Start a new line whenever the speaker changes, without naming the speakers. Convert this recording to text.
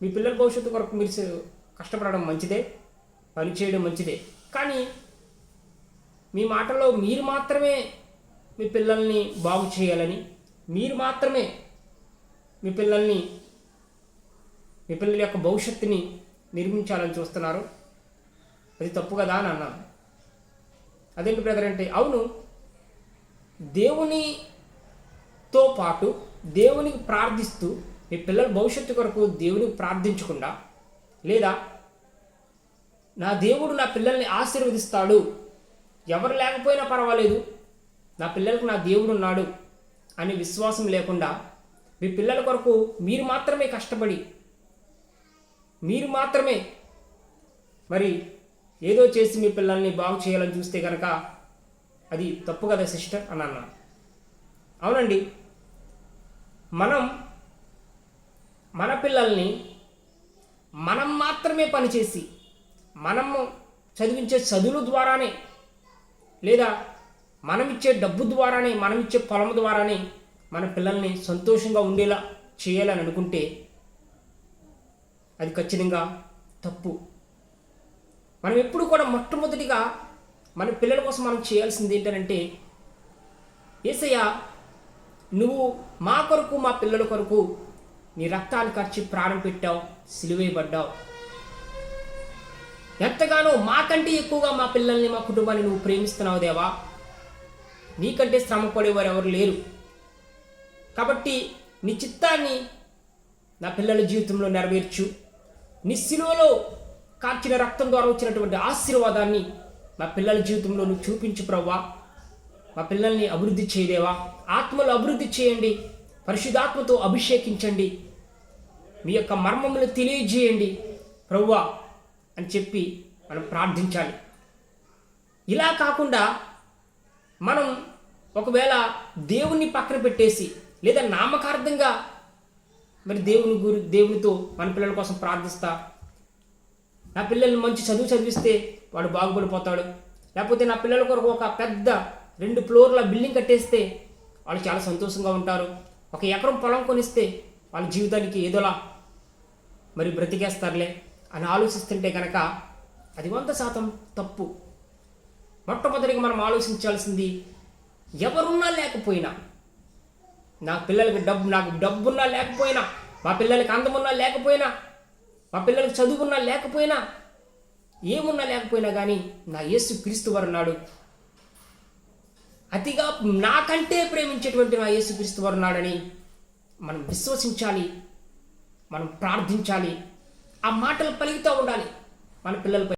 మీ పిల్లల భవిష్యత్తు కొరకు మీరు కష్టపడడం మంచిదే, పని చేయడం మంచిదే. కానీ మీ మాటలో మీరు మాత్రమే మీ పిల్లల్ని బాగు చేయాలని, మీరు మాత్రమే మీ పిల్లల యొక్క భవిష్యత్తుని నిర్మించాలని చూస్తున్నారు. అది తప్పు కదా అని అన్నాను. అదేంటి బ్రదర్ అంటే, అవును, దేవునితో పాటు దేవునికి ప్రార్థిస్తూ మీ పిల్లల భవిష్యత్తు కొరకు దేవునికి ప్రార్థించకుండా, లేదా నా దేవుడు నా పిల్లల్ని ఆశీర్వదిస్తాడు, ఎవరు లేకపోయినా పర్వాలేదు, నా పిల్లలకు నా దేవుడు ఉన్నాడు అనే విశ్వాసం లేకుండా మీ పిల్లల కొరకు మీరు మాత్రమే కష్టపడి, మీరు మాత్రమే మరి ఏదో చేసి మీ పిల్లల్ని బాగు చేయాలని చూస్తే కనుక అది తప్పు కదా సిస్టర్ అని అన్నాను. అవునండి, మనం మన పిల్లల్ని మనం మాత్రమే పనిచేసి, మనము చదివించే చదువుల ద్వారానే, లేదా మనమిచ్చే డబ్బు ద్వారానే, మనమిచ్చే పొలం ద్వారానే మన పిల్లల్ని సంతోషంగా ఉండేలా చేయాలని అనుకుంటే అది ఖచ్చితంగా తప్పు. మనం ఎప్పుడు కూడా మొట్టమొదటిగా మన పిల్లల కోసం మనం చేయాల్సింది ఏంటంటే, యేసయ్య నువ్వు మా కొరకు మా పిల్లల కొరకు నీ రక్తాన్ని ఖర్చి ప్రాణం పెట్టావు, సిలువేయబడ్డావు. ఎంతగానో మాకంటే ఎక్కువగా మా పిల్లల్ని, మా కుటుంబాన్ని నువ్వు ప్రేమిస్తున్నావు దేవా. నీకంటే శ్రమ పడేవారు ఎవరు లేరు. కాబట్టి నీ చిత్తాన్ని నా పిల్లల జీవితంలో నెరవేర్చు. నీ సిలువలో కార్చిన రక్తం ద్వారా వచ్చినటువంటి ఆశీర్వాదాన్ని మా పిల్లల జీవితంలో నువ్వు చూపించు ప్రభువా. మా పిల్లల్ని అభివృద్ధి చేయలేవా, ఆత్మలో అభివృద్ధి చేయండి, పరిశుద్ధాత్మతో అభిషేకించండి, మీ యొక్క మర్మములు తెలియజేయండి ప్రభువా అని చెప్పి మనం ప్రార్థించాలి. ఇలా కాకుండా మనం ఒకవేళ దేవుణ్ణి పక్కన పెట్టేసి, లేదా నామకార్థంగా మరి దేవునితో మన పిల్లల కోసం ప్రార్థిస్తా, నా పిల్లల్ని మంచి చదువు చదివిస్తే వాడు బాగుపడిపోతాడు, లేకపోతే నా పిల్లల కొరకు ఒక పెద్ద 2 ఫ్లోర్ల బిల్డింగ్ కట్టేస్తే వాళ్ళు చాలా సంతోషంగా ఉంటారు, 1 ఎకరం పొలం కొనిస్తే వాళ్ళ జీవితానికి ఏదోలా మరి బ్రతికేస్తారులే అని ఆలోచిస్తుంటే కనుక అది 100% తప్పు. మొట్టమొదటిగా మనం ఆలోచించాల్సింది, ఎవరున్నా లేకపోయినా, నా పిల్లలకి నాకు డబ్బున్నా లేకపోయినా, మా పిల్లలకి అందమున్నా లేకపోయినా, మా పిల్లలకి చదువున్నా లేకపోయినా, ఏమున్నా లేకపోయినా కానీ నా యేసు క్రీస్తు వారు ఉన్నాడు. అతిగా నాకంటే ప్రేమించేటువంటి నా యేసు క్రీస్తు వారు ఉన్నాడని మనం విశ్వసించాలి, మనం ప్రార్థించాలి, ఆ మాటలు పలుకుతూ ఉండాలి మన పిల్లలపై.